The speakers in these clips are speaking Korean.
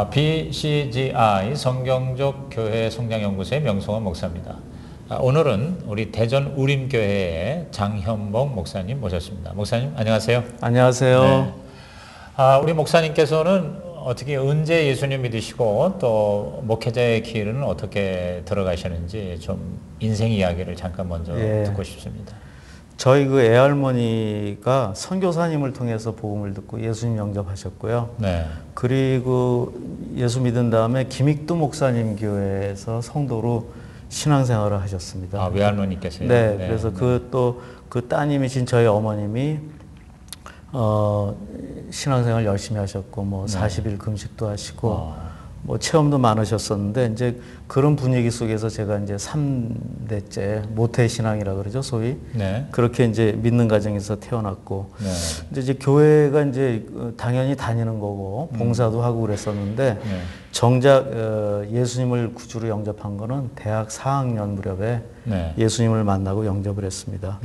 BCGI 성경적 교회 성장연구소의 명성원 목사입니다. 오늘은 우리 대전 우림교회의 장현복 목사님 모셨습니다. 목사님 안녕하세요. 안녕하세요. 네. 우리 목사님께서는 어떻게 언제 예수님 믿으시고 또 목회자의 길은 어떻게 들어가셨는지 좀 인생 이야기를 잠깐 먼저 듣고 싶습니다. 저희 그 애할머니가 선교사님을 통해서 복음을 듣고 예수님 영접하셨고요. 네. 그리고 예수 믿은 다음에 김익두 목사님 교회에서 성도로 신앙생활을 하셨습니다. 외할머니께서요? 네. 그래서 그 따님이신 저희 어머님이 신앙생활 열심히 하셨고 뭐 40일 금식도 하시고 뭐 체험도 많으셨었는데 이제 그런 분위기 속에서 제가 이제 3대째 모태 신앙이라 그러죠, 소위. 네. 그렇게 이제 믿는 가정에서 태어났고 이제 교회가 이제 당연히 다니는 거고 봉사도 하고 그랬었는데 정작 예수님을 구주로 영접한 거는 대학 4학년 무렵에 예수님을 만나고 영접을 했습니다.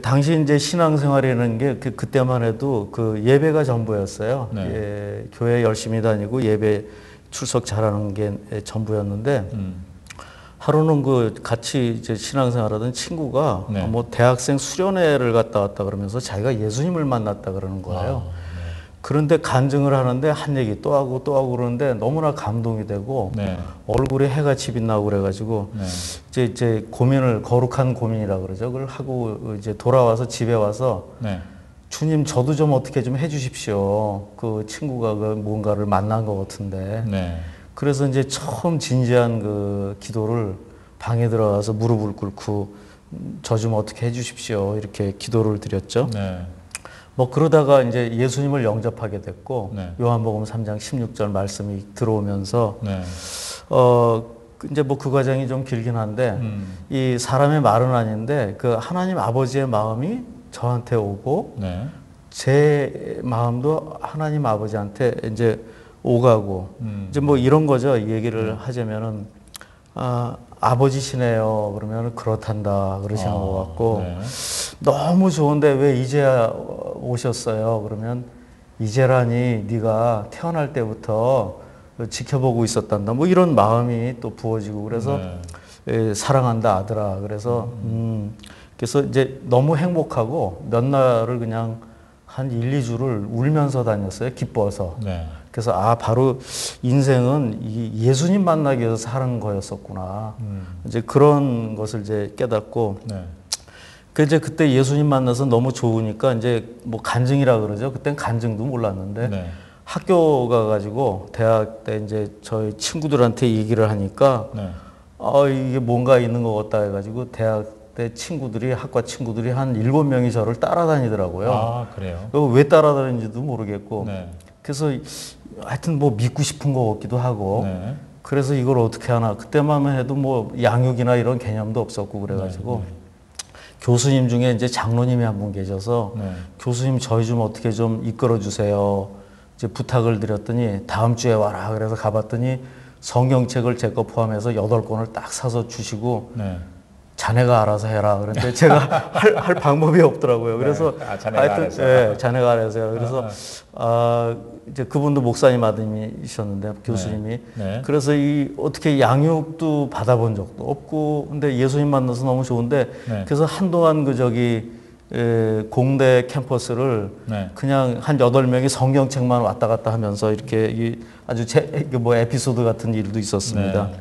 당시 이제 신앙생활이라는 게 그때만 해도 그 예배가 전부였어요. 교회 열심히 다니고 예배 출석 잘하는 게 전부였는데 하루는 그 같이 이제 신앙생활하던 친구가 뭐 대학생 수련회를 갔다 왔다 그러면서 자기가 예수님을 만났다 그러는 거예요. 그런데 간증을 하는데 한 얘기 또 하고 그러는데 너무나 감동이 되고 얼굴에 해같이 빛나고 그래가지고 이제 거룩한 고민이라 그러죠. 그걸 하고 이제 돌아와서 집에 와서 주님 저도 좀 어떻게 좀 해주십시오. 그 친구가 그 뭔가를 만난 것 같은데 그래서 이제 처음 진지한 그 기도를 방에 들어가서 무릎을 꿇고 저 좀 어떻게 해주십시오. 이렇게 기도를 드렸죠. 뭐 그러다가 이제 예수님을 영접하게 됐고 요한복음 3장 16절 말씀이 들어오면서 이제 뭐 그 과정이 좀 길긴 한데 이 사람의 말은 아닌데 그 하나님 아버지의 마음이 저한테 오고 제 마음도 하나님 아버지한테 이제 오가고 이제 뭐 이런 거죠. 이 얘기를 하자면은 아버지시네요. 그러면 그렇단다 그러시는 것 같고 너무 좋은데 왜 이제야 오셨어요? 그러면 이제라니 네가 태어날 때부터 지켜보고 있었단다. 뭐 이런 마음이 또 부어지고 그래서 사랑한다 아들아. 그래서 이제 너무 행복하고 몇 날을 그냥 한 1, 2주를 울면서 다녔어요. 기뻐서. 그래서 바로 인생은 예수님 만나기 위해서 사는 거였었구나. 이제 그런 것을 이제 깨닫고 이제 그때 예수님 만나서 너무 좋으니까 이제 뭐 간증이라 그러죠. 그땐 간증도 몰랐는데 학교 가가지고 대학 때 이제 저희 친구들한테 얘기를 하니까 이게 뭔가 있는 것 같다 해가지고 대학 때 학과 친구들이 한 7명이 저를 따라다니더라고요. 그래요? 왜 따라다니는지도 모르겠고 그래서 하여튼 뭐 믿고 싶은 것 같기도 하고 그래서 이걸 어떻게 하나 그때만 해도 뭐 양육이나 이런 개념도 없었고 그래가지고 교수님 중에 이제 장로님이 한 분 계셔서 교수님 저희 좀 어떻게 좀 이끌어 주세요. 이제 부탁을 드렸더니 다음 주에 와라. 그래서 가봤더니 성경책을 제 거 포함해서 8권을 딱 사서 주시고 자네가 알아서 해라. 그런데 제가 할 방법이 없더라고요. 그래서 자네가 알아서. 자네가 알아서 해라. 그래서 이제 그분도 목사님 아드님이셨는데 교수님이 그래서 어떻게 양육도 받아본 적도 없고 근데 예수님 만나서 너무 좋은데 그래서 한동안 공대 캠퍼스를 그냥 한 8명이 성경책만 왔다 갔다 하면서 이렇게 아주 뭐 에피소드 같은 일도 있었습니다.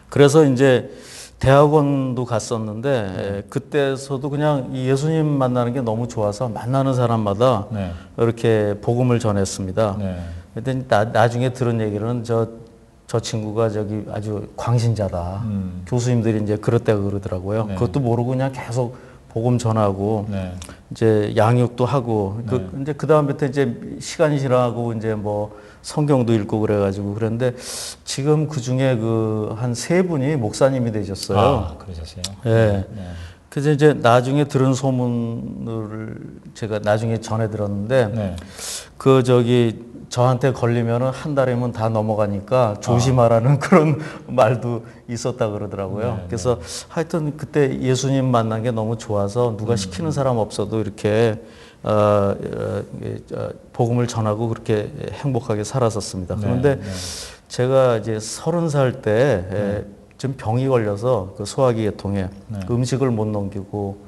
그래서 이제 대학원도 갔었는데 그때서도 그냥 예수님 만나는 게 너무 좋아서 만나는 사람마다 이렇게 복음을 전했습니다. 근데 나중에 들은 얘기는 저 친구가 아주 광신자다. 교수님들이 이제 그렇다고 그러더라고요. 그것도 모르고 그냥 계속 복음 전하고 이제 양육도 하고 이제 그 다음부터 이제 시간이 지나고 이제 뭐 성경도 읽고 그래가지고 그런데 지금 그 중에 한 3분이 목사님이 되셨어요. 그러셨어요? 그래서 이제 나중에 들은 소문을 제가 나중에 전해 들었는데 저한테 걸리면은 한 달이면 다 넘어가니까 조심하라는 그런 말도 있었다 그러더라고요. 네, 그래서 하여튼 그때 예수님 만난 게 너무 좋아서 누가 시키는 사람 없어도 이렇게 복음을 전하고 그렇게 행복하게 살았었습니다. 그런데 제가 이제 30살 때 좀 병이 걸려서 그 소화기 계통에 음식을 못 넘기고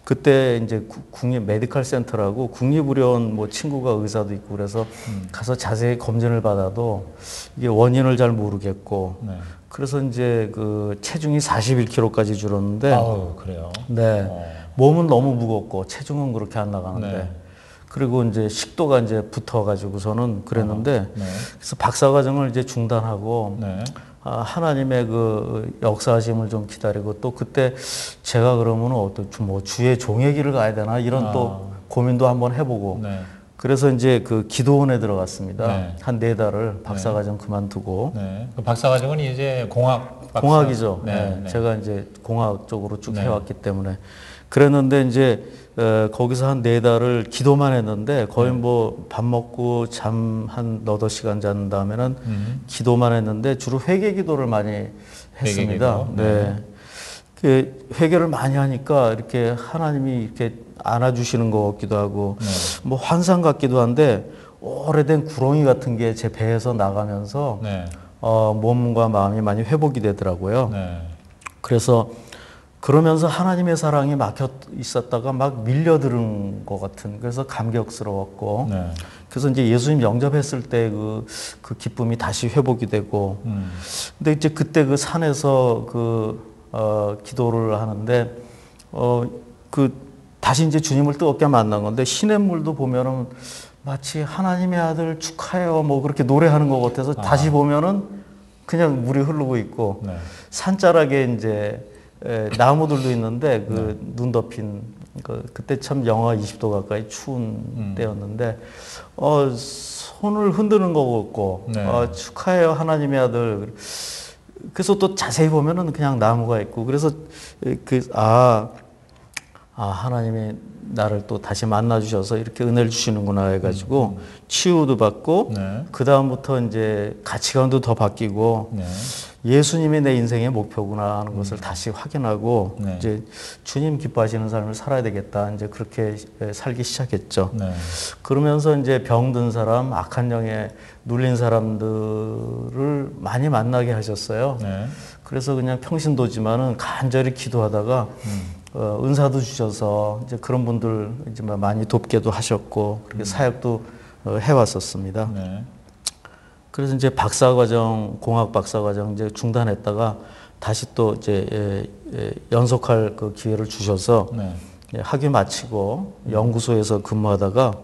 그때 이제 국립 메디컬 센터라고 국립의료원 뭐 친구가 의사도 있고 그래서 가서 자세히 검진을 받아도 이게 원인을 잘 모르겠고 그래서 이제 그 체중이 41kg까지 줄었는데 그래요? 네. 몸은 너무 무겁고 체중은 그렇게 안 나가는데 그리고 이제 식도가 이제 붙어가지고서는 그랬는데 그래서 박사과정을 이제 중단하고 하나님의 그 역사하심을 좀 기다리고 또 그때 제가 그러면 어떤 뭐 주의 종의 길을 가야 되나 이런 또 고민도 한번 해보고 그래서 이제 그 기도원에 들어갔습니다. 한 4달을 박사과정 그만두고. 그 박사과정은 이제 공학이죠. 제가 이제 공학 쪽으로 쭉 해왔기 때문에 그랬는데 이제 거기서 한 4달을 기도만 했는데 거의 뭐 밥 먹고 잠 한 너댓 시간 잔 다음에는 기도만 했는데 주로 회개 기도를 많이 했습니다. 그 회개를 많이 하니까 이렇게 하나님이 이렇게 안아주시는 것 같기도 하고 뭐 환상 같기도 한데 오래된 구렁이 같은 게 제 배에서 나가면서 몸과 마음이 많이 회복이 되더라고요. 그래서 그러면서 하나님의 사랑이 막혀 있었다가 막 밀려드는 것 같은 그래서 감격스러웠고 그래서 이제 예수님 영접했을 때 그 기쁨이 다시 회복이 되고 근데 이제 그때 그 산에서 기도를 하는데 다시 이제 주님을 뜨겁게 만난 건데 시냇물도 보면은 마치 하나님의 아들 축하해요 뭐 그렇게 노래하는 것 같아서 다시 보면은 그냥 물이 흐르고 있고 산자락에 이제 나무들도 있는데 눈 덮인 그때 참 영하 20도 가까이 추운 때였는데 손을 흔드는 것 같고 축하해요 하나님의 아들. 그래서 또 자세히 보면은 그냥 나무가 있고 그래서 하나님이 나를 또 다시 만나 주셔서 이렇게 은혜를 주시는구나 해가지고 치유도 받고 그 다음부터 이제 가치관도 더 바뀌고 예수님이 내 인생의 목표구나 하는 것을 다시 확인하고 이제 주님 기뻐하시는 삶을 살아야 되겠다 이제 그렇게 살기 시작했죠. 그러면서 이제 병든 사람, 악한 영에 눌린 사람들을 많이 만나게 하셨어요. 그래서 그냥 평신도지만은 간절히 기도하다가 은사도 주셔서 이제 그런 분들 이제 많이 돕게도 하셨고 그렇게 사역도 해왔었습니다. 그래서 이제 박사과정, 공학 박사과정 이제 중단했다가 다시 또 이제 연속할 그 기회를 주셔서 학위 마치고 연구소에서 근무하다가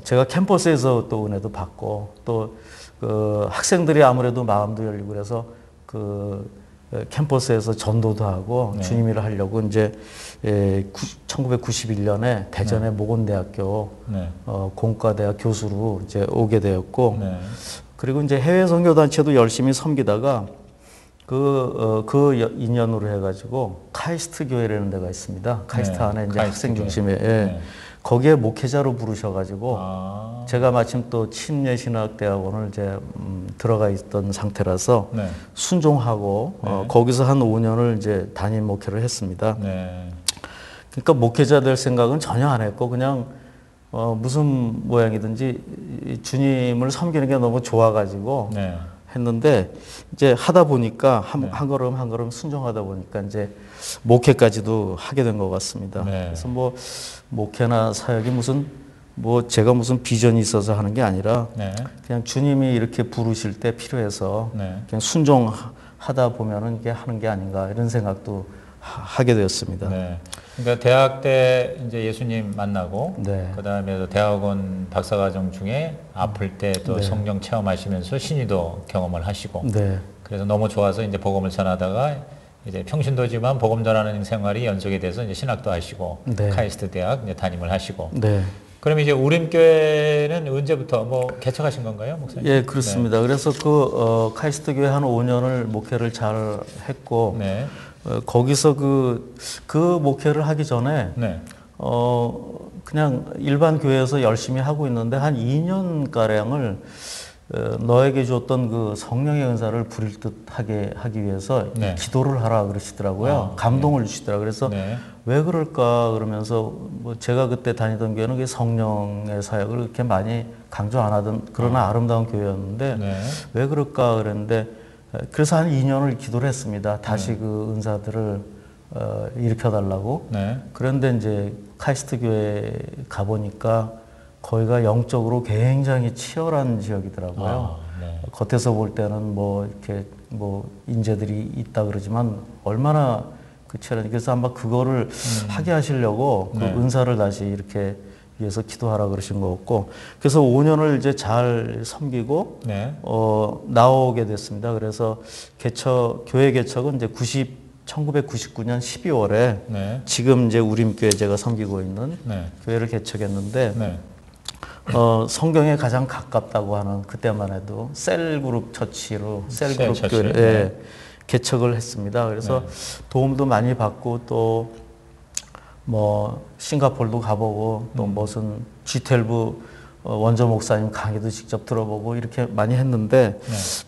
제가 캠퍼스에서 또 은혜도 받고 또 그 학생들이 아무래도 마음도 열리고 그래서 캠퍼스에서 전도도 하고 주님 일을 하려고 이제 1991년에 대전의 모건대학교 공과대학 교수로 이제 오게 되었고 그리고 이제 해외 선교단체도 열심히 섬기다가 그 인연으로 해가지고 카이스트 교회라는 데가 있습니다. 카이스트 안에 이제 학생 중심에 거기에 목회자로 부르셔가지고 제가 마침 또 침례신학대학원을 이제 들어가 있던 상태라서 순종하고 거기서 한 5년을 이제 담임 목회를 했습니다. 그러니까 목회자 될 생각은 전혀 안 했고 그냥 무슨 모양이든지 주님을 섬기는 게 너무 좋아가지고 했는데 이제 하다 보니까 한 걸음 한 걸음 순종하다 보니까 이제 목회까지도 하게 된 것 같습니다. 그래서 뭐 목회나 사역이 제가 무슨 비전이 있어서 하는 게 아니라 그냥 주님이 이렇게 부르실 때 필요해서 그냥 순종하다 보면은 이게 하는 게 아닌가 이런 생각도 하게 되었습니다. 그러니까 대학 때 이제 예수님 만나고 그 다음에 대학원 박사과정 중에 아플 때 또 성령 체험하시면서 신의도 경험을 하시고 그래서 너무 좋아서 이제 복음을 전하다가 이제 평신도지만 복음 전하는 생활이 연속이 돼서 이제 신학도 하시고 카이스트 대학 이제 담임을 하시고 그럼 이제 우림교회는 언제부터 개척하신 건가요, 목사님? 예, 그렇습니다. 그래서 카이스트 교회 한 5년을 목회를 잘 했고 거기서 그 목회를 하기 전에 그냥 일반 교회에서 열심히 하고 있는데 한 2년가량을 너에게 줬던 그 성령의 은사를 부릴 듯하게 하기 위해서 네. 기도를 하라 그러시더라고요. 감동을 주시더라고요. 그래서 왜 그럴까 그러면서 뭐 제가 그때 다니던 교회는 그 성령의 사역을 그렇게 많이 강조 안 하던 그러나 아름다운 교회였는데 왜 그럴까 그랬는데 그래서 한 2년을 기도를 했습니다. 다시 그 은사들을 일으켜달라고. 그런데 이제 카이스트 교회 가보니까 거기가 영적으로 굉장히 치열한 지역이더라고요. 겉에서 볼 때는 뭐 이렇게 뭐 인재들이 있다 그러지만 얼마나 그 치열한, 그래서 아마 그거를 하게 하시려고 그 은사를 다시 이렇게 위해서 기도하라 그러신 거였고, 그래서 5년을 이제 잘 섬기고 나오게 됐습니다. 그래서 교회 개척은 이제 1999년 12월에 지금 이제 우림교회 제가 섬기고 있는 교회를 개척했는데 성경에 가장 가깝다고 하는, 그때만 해도 셀그룹 처치로 셀그룹 교회를 개척을 했습니다. 그래서 도움도 많이 받고 또 뭐 싱가포르도 가보고 또 무슨 G12 원조 목사님 강의도 직접 들어보고 이렇게 많이 했는데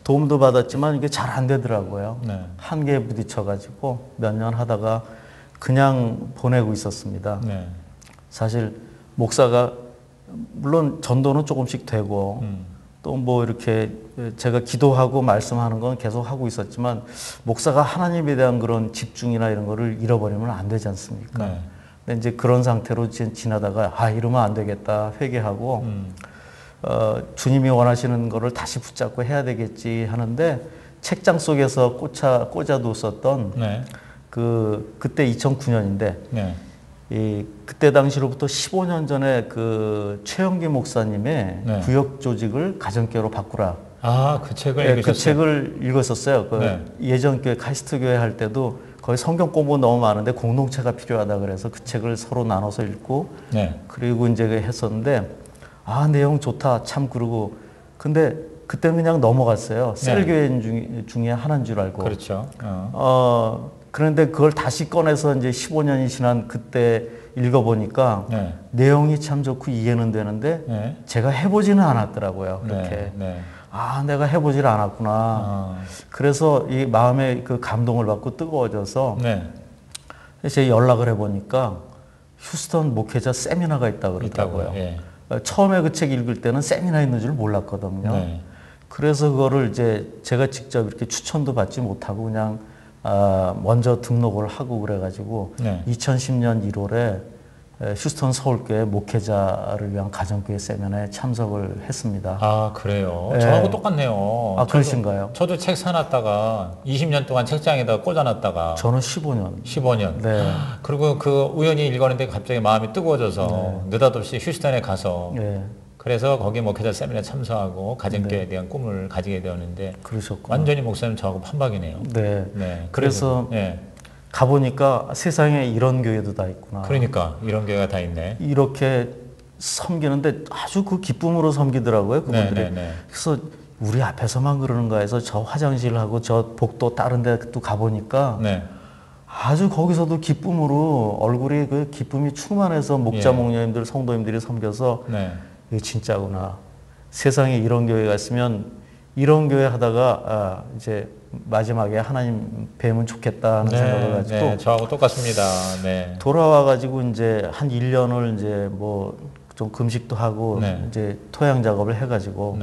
도움도 받았지만 이게 잘 안 되더라고요. 한계에 부딪혀가지고 몇 년 하다가 그냥 보내고 있었습니다. 사실 목사가 물론 전도는 조금씩 되고 또 뭐 이렇게 제가 기도하고 말씀하는 건 계속 하고 있었지만 목사가 하나님에 대한 그런 집중이나 이런 거를 잃어버리면 안 되지 않습니까? 근데 이제 그런 상태로 지나다가 이러면 안 되겠다 회개하고 주님이 원하시는 거를 다시 붙잡고 해야 되겠지 하는데 책장 속에서 꽂아뒀었던 그때 2009년인데 그때 당시로부터 15년 전에 그 최영기 목사님의 구역 조직을 가정교회로 바꾸라. 그 책을 읽으셨어요? 그 책을 읽었었어요. 예전 교회 카이스트 교회 할 때도 거의 성경 공부 너무 많은데 공동체가 필요하다 그래서 그 책을 서로 나눠서 읽고 그리고 이제 했었는데 내용 좋다 참. 그러고 근데 그때는 그냥 넘어갔어요. 셀교회 중에 하나인 줄 알고. 그렇죠. 그런데 그걸 다시 꺼내서 이제 15년이 지난 그때 읽어보니까 내용이 참 좋고 이해는 되는데 제가 해보지는 않았더라고요. 그렇게. 내가 해보질 않았구나. 그래서 이 마음에 그 감동을 받고 뜨거워져서 제가 연락을 해보니까 휴스턴 목회자 세미나가 있다고 그러더라고요. 처음에 그 책 읽을 때는 세미나 있는 줄 몰랐거든요. 그래서 그거를 이제 제가 직접 이렇게 추천도 받지 못하고 그냥 먼저 등록을 하고 그래가지고 2010년 1월에 휴스턴 서울교회 목회자를 위한 가정교회 세미나에 참석을 했습니다. 그래요? 저하고 똑같네요. 그러신가요? 저도 책 사놨다가 20년 동안 책장에다 꽂아놨다가 저는 15년. 15년. 그리고 그 우연히 읽었는데 갑자기 마음이 뜨거워져서 느닷없이 휴스턴에 가서 그래서 거기 목회자 세미나에 참석하고 가정교회에 대한 꿈을 가지게 되었는데 그러셨구나. 완전히 목사님 저하고 판박이네요. 그래서 가보니까 세상에 이런 교회도 다 있구나. 그러니까 이런 교회가 다 있네. 이렇게 섬기는데 아주 그 기쁨으로 섬기더라고요, 그분들이. 그래서 우리 앞에서만 그러는가 해서 저 화장실하고 저 복도 다른 데 또 가보니까 아주 거기서도 기쁨으로 얼굴이 그 기쁨이 충만해서 목자 목녀님들 성도님들이 섬겨서 이게 진짜구나. 세상에 이런 교회가 있으면 이런 교회 하다가 이제 마지막에 하나님 뵈면 좋겠다 하는 생각을 가지고 저하고 똑같습니다. 돌아와 가지고 이제 한 1년을 이제 뭐 좀 금식도 하고 이제 토양 작업을 해 가지고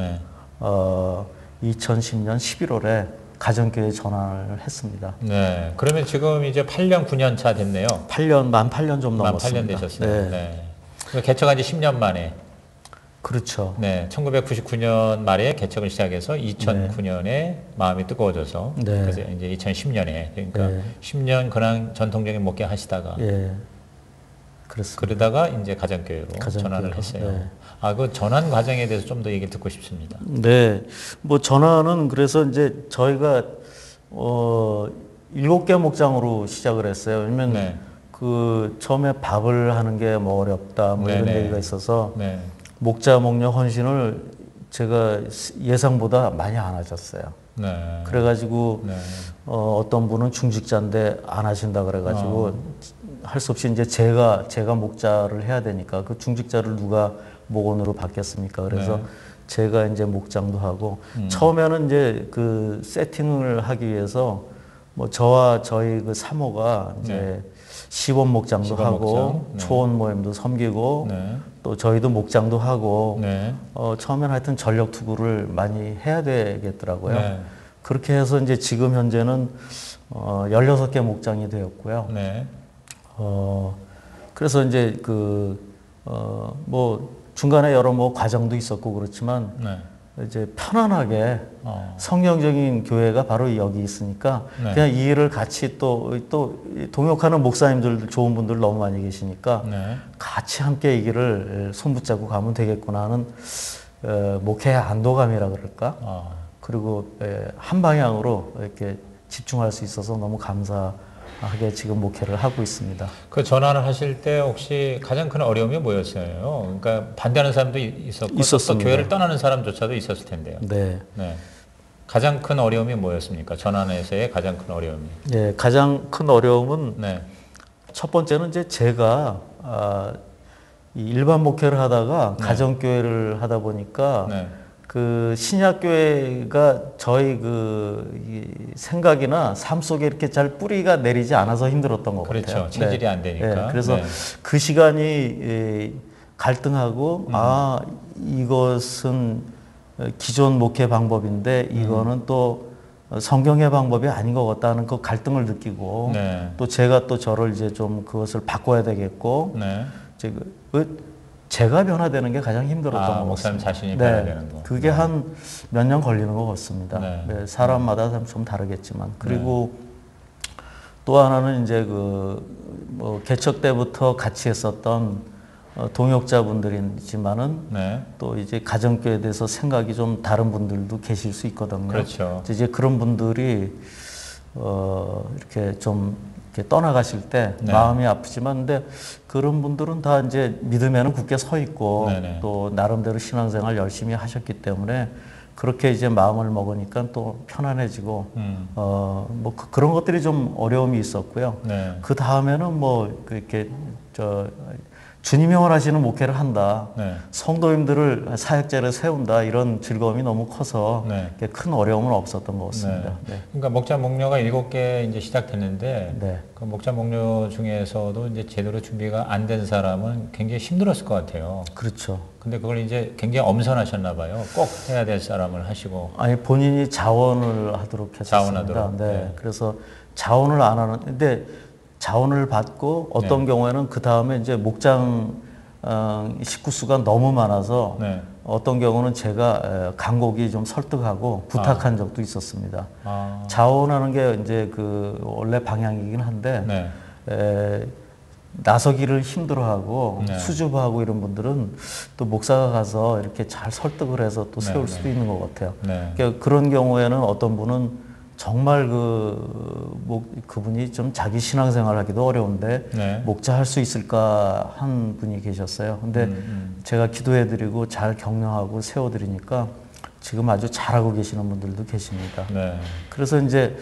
2010년 11월에 가정교회 전환을 했습니다. 그러면 지금 이제 8년 9년 차 됐네요. 만 8년 좀 넘었습니다. 8년 되셨어요. 개척한 지 10년 만에. 그렇죠. 1999년 말에 개척을 시작해서 2009년에 마음이 뜨거워져서 그래서 이제 2010년에 그러니까 10년 근황 전통적인 목회 하시다가 그렇습니다. 그러다가 이제 가정교회로 전환을 했어요. 그 전환 과정에 대해서 좀 더 얘기 듣고 싶습니다. 뭐 전환은 그래서 이제 저희가 7개 목장으로 시작을 했어요. 왜냐면 그 처음에 밥을 하는 게 뭐 어렵다 뭐 이런 얘기가 있어서 목자 목녀 헌신을 제가 예상보다 많이 안 하셨어요. 그래가지고 어떤 분은 중직자인데 안 하신다 그래가지고 할 수 없이 이제 제가 목자를 해야 되니까 그 중직자를 누가 목원으로 받겠습니까? 그래서 네. 제가 이제 목장도 하고 처음에는 이제 그 세팅을 하기 위해서 뭐 저와 저희 그 사모가 이제 네. 시범 목장도 하고 네. 초원 모임도 섬기고 네. 또 저희도 목장도 하고 네. 처음에는 하여튼 전력 투구를 많이 해야 되겠더라고요. 네. 그렇게 해서 이제 지금 현재는 16개 목장이 되었고요. 네. 그래서 이제 뭐 중간에 여러 뭐 과정도 있었고 그렇지만 네. 이제 편안하게 성경적인 교회가 바로 여기 있으니까 네. 그냥 이 일을 같이 또 동역하는 목사님들 좋은 분들 너무 많이 계시니까 네. 같이 함께 이 길을 손붙잡고 가면 되겠구나 하는 목회의 안도감이라 그럴까? 그리고 한 방향으로 이렇게 집중할 수 있어서 너무 감사하게 지금 목회를 하고 있습니다. 그 전환을 하실 때 혹시 가장 큰 어려움이 뭐였어요? 그러니까 반대하는 사람도 있었고 또 교회를 떠나는 사람조차도 있었을 텐데요. 네. 네. 가장 큰 어려움이 뭐였습니까? 전환에서의 가장 큰 어려움이. 네, 가장 큰 어려움은 네. 첫 번째는 이제 제가 이 일반 목회를 하다가 네. 가정교회를 하다 보니까 네. 그 신약교회가 저희 그 생각이나 삶 속에 이렇게 잘 뿌리가 내리지 않아서 힘들었던 것 그렇죠. 같아요. 체질이 네. 안 되니까. 네. 그래서 네. 그 시간이 갈등하고 이것은 기존 목회 방법인데 이거는 또 성경의 방법이 아닌 것 같다는 그 갈등을 느끼고 네. 또 제가 또 저를 이제 좀 그것을 바꿔야 되겠고 네. 제가 변화되는 게 가장 힘들었던 것 목사님 같습니다. 자신이 네, 변화되는 거. 그게 한 몇 년 걸리는 것 같습니다. 네. 네, 사람마다 좀 다르겠지만 그리고 네. 또 하나는 이제 뭐 개척 때부터 같이 했었던 동역자분들이지만은 네. 또 이제 가정교회에 대해서 생각이 좀 다른 분들도 계실 수 있거든요. 그렇죠. 이제 그런 분들이 이렇게 좀 이렇게 떠나가실 때 네. 마음이 아프지만 근데 그런 분들은 다 이제 믿음에는 굳게 서 있고 네네. 또 나름대로 신앙생활 열심히 하셨기 때문에 그렇게 이제 마음을 먹으니까 또 편안해지고 뭐 그런 것들이 좀 어려움이 있었고요. 네. 그 다음에는 뭐 이렇게 주님이 원하시는 목회를 한다. 네. 성도님들을 사역자를 세운다. 이런 즐거움이 너무 커서 네. 큰 어려움은 없었던 것 같습니다. 네. 네. 그러니까 목자 목료가 7개 이제 시작됐는데 네. 그 목자 목료 중에서도 이제 제대로 준비가 안 된 사람은 굉장히 힘들었을 것 같아요. 그렇죠. 근데 그걸 이제 굉장히 엄선하셨나 봐요. 꼭 해야 될 사람을 하시고. 아니 본인이 자원을 하도록 했습니다. 자원하도록. 네. 네. 그래서 자원을 안 하는데 자원을 받고 어떤 네. 경우에는 그 다음에 이제 목장 식구수가 너무 많아서 네. 어떤 경우는 제가 간곡히 좀 설득하고 부탁한 적도 있었습니다. 자원하는 게 이제 그 원래 방향이긴 한데 네. 나서기를 힘들어하고 네. 수줍어하고 이런 분들은 또 목사가 가서 이렇게 잘 설득을 해서 또 세울 수도 있는 것 같아요. 그러니까 그런 경우에는 어떤 분은 정말 그분이 좀 자기 신앙생활 하기도 어려운데 네. 목자 할 수 있을까 한 분이 계셨어요. 근데 제가 기도해드리고 잘 격려하고 세워드리니까 지금 아주 잘하고 계시는 분들도 계십니다. 네. 그래서 이제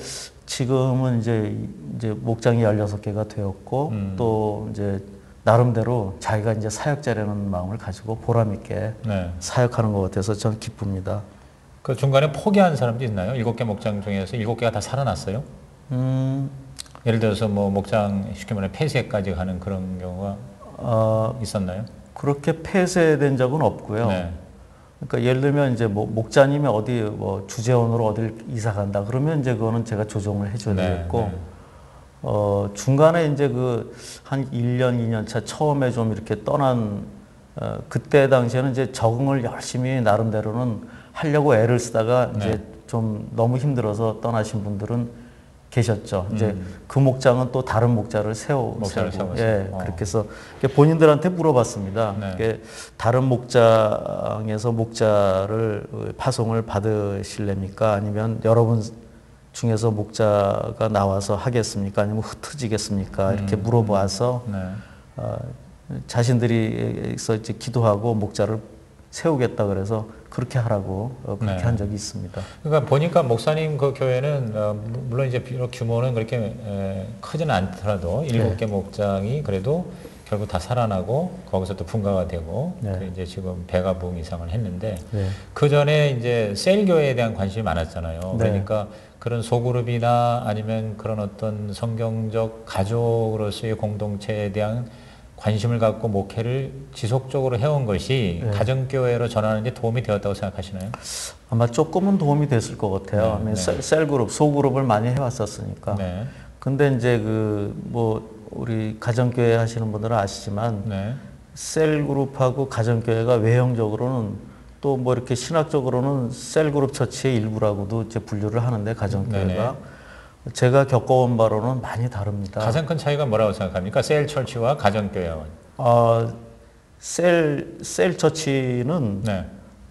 지금은 이제 목장이 16개가 되었고 또 이제 나름대로 자기가 이제 사역자라는 마음을 가지고 보람 있게 네. 사역하는 것 같아서 전 기쁩니다. 그 중간에 포기한 사람도 있나요? 7개 목장 중에서 7개가 다 살아났어요? 예를 들어서 뭐 목장 쉽게 말해 폐쇄까지 가는 그런 경우가 있었나요? 그렇게 폐쇄된 적은 없고요. 네. 그러니까 예를 들면 이제 뭐 목자님이 어디 뭐 주재원으로 어딜 이사 간다 그러면 이제 그거는 제가 조정을 해줘야 되겠고 중간에 이제 한 1년, 2년 차 처음에 좀 이렇게 떠난 그때 당시에는 이제 적응을 열심히 나름대로는 하려고 애를 쓰다가 이제 좀 너무 힘들어서 떠나신 분들은 계셨죠. 이제 그 목장은 또 다른 목자를 세우고 예, 그렇게 해서 본인들한테 물어봤습니다. 네. 다른 목장에서 목자를 파송을 받으실랍니까? 아니면 여러분 중에서 목자가 나와서 하겠습니까? 아니면 흩어지겠습니까? 이렇게 물어봐서 자신들이 이제 기도하고 목자를 세우겠다 그래서 그렇게 하라고 그렇게 네. 한 적이 있습니다. 그러니까 보니까 목사님 그 교회는 물론 이제 비록 규모는 그렇게 크지는 않더라도 7개 목장이 그래도 결국 다 살아나고 거기서 또 분가가 되고 그 이제 지금 배가 부흥 이상을 했는데 그 전에 이제 셀 교회에 대한 관심이 많았잖아요. 그러니까 그런 소그룹이나 아니면 그런 어떤 성경적 가족으로서의 공동체에 대한 관심을 갖고 목회를 지속적으로 해온 것이 가정교회로 전환하는 데 도움이 되었다고 생각하시나요? 아마 조금은 도움이 됐을 것 같아요. 셀그룹, 소그룹을 많이 해왔었으니까. 근데 이제 우리 가정교회 하시는 분들은 아시지만 셀그룹하고 가정교회가 외형적으로는 또 뭐 이렇게 신학적으로는 셀그룹 처치의 일부라고도 이제 분류를 하는데 가정교회가 제가 겪어온 바로는 많이 다릅니다. 가장 큰 차이가 뭐라고 생각합니까? 셀 처치와 가정교회와. 셀 처치는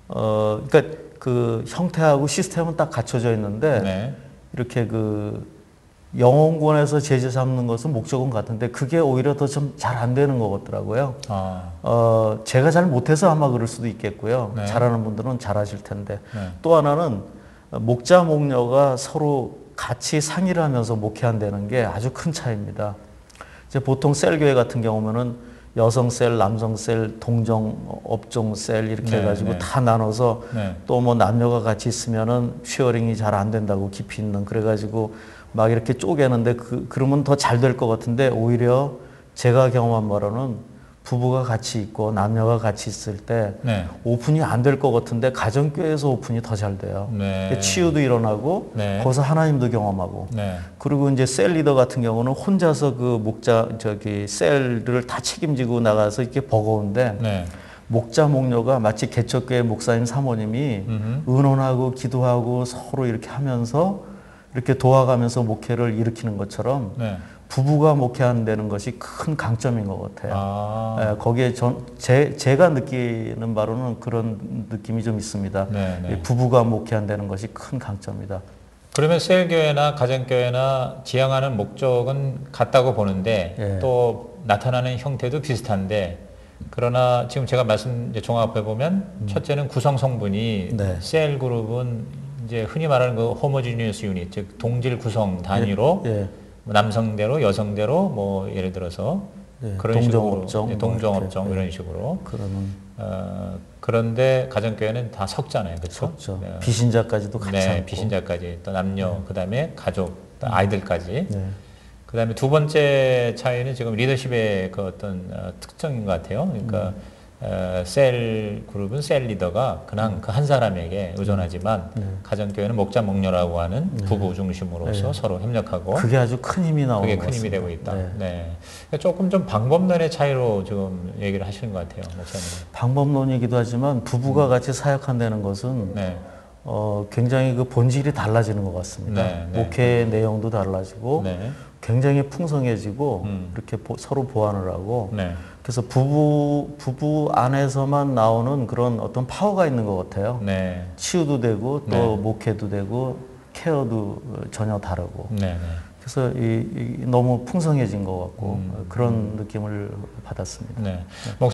그러니까 그 형태하고 시스템은 딱 갖춰져 있는데 이렇게 그 영혼권에서 제재 잡는 것은 목적은 같은데 그게 오히려 더 좀 잘 안 되는 것 같더라고요. 제가 잘 못해서 아마 그럴 수도 있겠고요. 잘하는 분들은 잘하실 텐데. 또 하나는 목자 목녀가 서로 같이 상의를 하면서 목회한다는 게 아주 큰 차이입니다. 이제 보통 셀교회 같은 경우면은 여성 셀, 남성 셀, 동정, 업종 셀 이렇게 해가지고 다 나눠서 또 뭐 남녀가 같이 있으면은 쉐어링이 잘 안 된다고 깊이 있는 그래가지고 막 이렇게 쪼개는데 그러면 더 잘 될 것 같은데 오히려 제가 경험한 바로는 부부가 같이 있고 남녀가 같이 있을 때 오픈이 안 될 것 같은데 가정교회에서 오픈이 더 잘 돼요. 치유도 일어나고 거기서 하나님도 경험하고 그리고 이제 셀 리더 같은 경우는 혼자서 그 셀을 다 책임지고 나가서 이렇게 버거운데 목자 목녀가 마치 개척교회 목사님 사모님이 의논하고 기도하고 서로 이렇게 하면서 이렇게 도와가면서 목회를 일으키는 것처럼 부부가 목회한다는 것이 큰 강점인 것 같아요. 거기에 제가 느끼는 바로는 그런 느낌이 좀 있습니다. 부부가 목회한다는 것이 큰 강점이다. 그러면 셀교회나 가정교회나 지향하는 목적은 같다고 보는데 또 나타나는 형태도 비슷한데 그러나 지금 제가 종합해 보면 첫째는 구성 성분이 셀 그룹은 이제 흔히 말하는 그 호모지니어스 유닛, 즉 동질 구성 단위로 남성대로 여성대로 뭐 예를 들어서 그런 동정업종, 식으로 동정업종 이런 식으로 그런데 가정교회는 다 섞잖아요, 그렇죠? 비신자까지도 같이 하고 비신자까지 또 남녀 그다음에 가족, 또 아이들까지. 그다음에 두 번째 차이는 지금 리더십의 그 어떤 특징인 것 같아요. 그러니까 셀 그룹은 셀 리더가 그냥 그 한 사람에게 의존하지만 가정교회는 목자 목녀라고 하는 부부 중심으로서 서로 협력하고 그게 아주 큰 힘이 나오는 그게 큰 힘이 되고 있다. 조금 좀 방법론의 차이로 지금 얘기를 하시는 것 같아요, 목사님. 방법론이기도 하지만 부부가 같이 사역한다는 것은 굉장히 그 본질이 달라지는 것 같습니다. 목회의 내용도 달라지고 굉장히 풍성해지고 이렇게 서로 보완을 하고 그래서 부부 안에서만 나오는 그런 어떤 파워가 있는 것 같아요. 치유도 되고 또 목회도 되고 케어도 전혀 다르고 그래서 너무 풍성해진 것 같고 그런 느낌을 받았습니다.